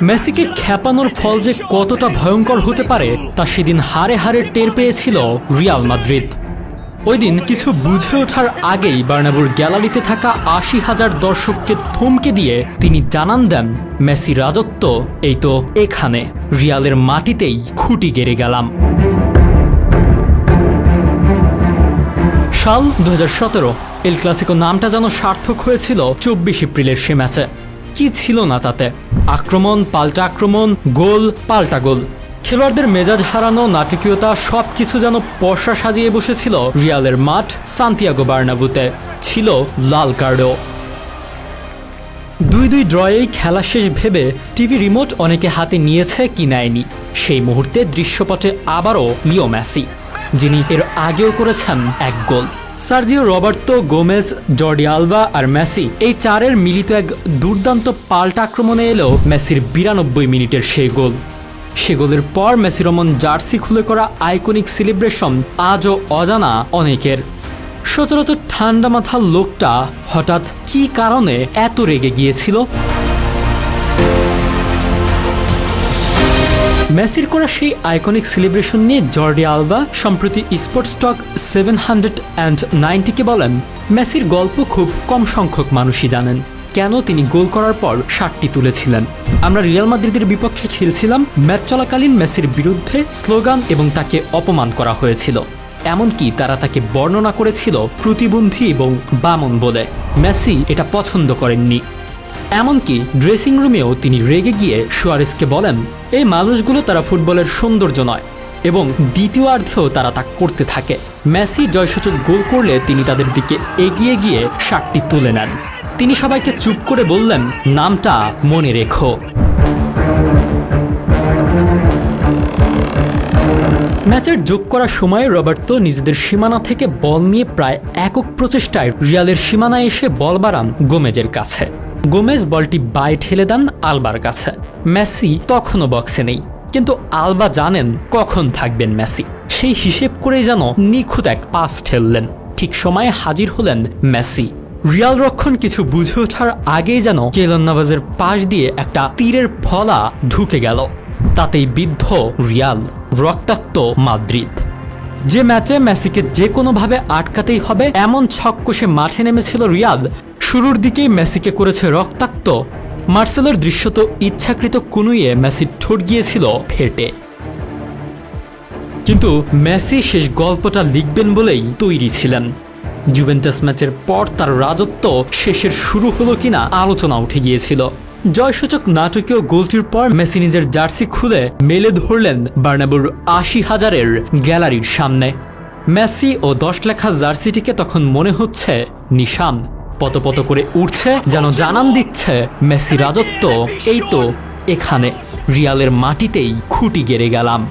মেসিকে খেপানোর ফল যে কতটা ভয়ঙ্কর হতে পারে তা সেদিন হারে হারে টের পেয়েছিল রিয়াল মাদ্রিদ। ওই দিন কিছু বুঝে ওঠার আগেই বার্নাব্যুর গ্যালারিতে থাকা ৮০,০০০ দর্শককে থমকে দিয়ে তিনি জানান দেন, মেসি রাজত্ব এই তো এখানে, রিয়ালের মাটিতেই খুঁটি গেড়ে গেলাম। সাল ২০১৭, এল ক্লাসিকো নামটা যেন সার্থক হয়েছিল ২৪ এপ্রিলের সে ম্যাচে। কি ছিল না তাতে? আক্রমণ পাল্টা আক্রমণ, গোল পাল্টা গোল, খেলোয়াড়দের মেজাজ হারানো নাটকীয়তা, সবকিছু যেন পর্ষা সাজিয়ে বসেছিল রিয়ালের মাঠ সান্তিয়াগো বার্নাব্যুতে। ছিল লাল কার্ডও। ২-২ ড্রয়েই খেলা শেষ ভেবে টিভি রিমোট অনেকে হাতে নিয়েছে কি নেয়নি। সেই মুহূর্তে দৃশ্যপটে আবারও লিও মেসি, যিনি এর আগেও করেছেন এক গোল। Sergio Roberto, Gomes, Jordi Alba আর মেসি, এই চারের মিলিত এক দুর্দান্ত পাল্টা আক্রমণে এলো মেসির ৯২ মিনিটের সেই গোল। সে গোলের পর মেসি রমন জার্সি খুলে করা আইকনিক সেলিব্রেশন আজও অজানা অনেকের। সচরাচর ঠান্ডা মাথার লোকটা হঠাৎ কী কারণে এত রেগে গিয়েছিল? মেসির করা সেই আইকনিক সেলিব্রেশন নিয়ে জর্ডি আলবা সম্প্রতি স্পোর্টস টক 790কে বলেন, মেসির গল্প খুব কম সংখ্যক মানুষই জানেন। কেন তিনি গোল করার পর শার্টটি তুলেছিলেন? আমরা রিয়াল মাদ্রিদের বিপক্ষে খেলছিলাম, ম্যাচ চলাকালীন মেসির বিরুদ্ধে স্লোগান এবং তাকে অপমান করা হয়েছিল। এমনকি তারা তাকে বর্ণনা করেছিল প্রতিবন্ধী এবং বামন বলে। মেসি এটা পছন্দ করেননি। এমনকি ড্রেসিং রুমেও তিনি রেগে গিয়ে সুয়ারেজকে বলেন, এই মানুষগুলো তারা ফুটবলের সৌন্দর্য নয়, এবং দ্বিতীয়ার্ধেও তারা তা করতে থাকে। মেসি জয়সূচক গোল করলে তিনি তাদের দিকে এগিয়ে গিয়ে শার্টটি তুলে নেন। তিনি সবাইকে চুপ করে বললেন, নামটা মনে রেখো। ম্যাচের যোগ করার সময় রবার্তো নিজেদের সীমানা থেকে বল নিয়ে প্রায় একক প্রচেষ্টায় রিয়ালের সীমানায় এসে বল বাড়ান গোমেজের কাছে। গোমেজ বলটি বায়ে ঠেলে দেন আলবার কাছে। মেসি তখনও বক্সে নেই, কিন্তু আলবা জানেন কখন থাকবেন মেসি। সেই হিসেব করেই যেন নিখুঁত এক পাস ঠেললেন। ঠিক সময়ে হাজির হলেন মেসি। রিয়াল রক্ষণ কিছু বুঝে ওঠার আগেই যেন কেইলর নাভাসের পাশ দিয়ে একটা তীরের ফলা ঢুকে গেল। তাতেই বিদ্ধ রিয়াল, রক্তাক্ত মাদ্রিদ। যে ম্যাচে মেসিকে যে কোনোভাবে আটকাতেই হবে এমন ছক কষে মাঠে নেমেছিল রিয়াল, শুরুর দিকেই মেসিকে করেছে রক্তাক্ত। মার্সেলোর দৃশ্যত ইচ্ছাকৃত কুনুইয়ে মেসির ঠোঁট গিয়েছিল ফেটে। কিন্তু মেসি শেষ গল্পটা লিখবেন বলেই তৈরি ছিলেন। জুভেন্টাস ম্যাচের পর তার রাজত্ব শেষের শুরু হলো কিনা আলোচনা উঠে গিয়েছিল। জয়সূচক নাটকীয় গোলটির পর মেসি নিজের জার্সি খুলে মেলে ধরলেন বার্নাব্যুর ৮০,০০০-এর গ্যালারির সামনে। মেসি ও ১০ লেখা জার্সিটিকে তখন মনে হচ্ছে নিশান পত করে উঠছে, যেন জানান দিচ্ছে মেসি রাজত্ব এই তো এখানে, রিয়ালের মাটিতেই খুঁটি গেড়ে গেলাম।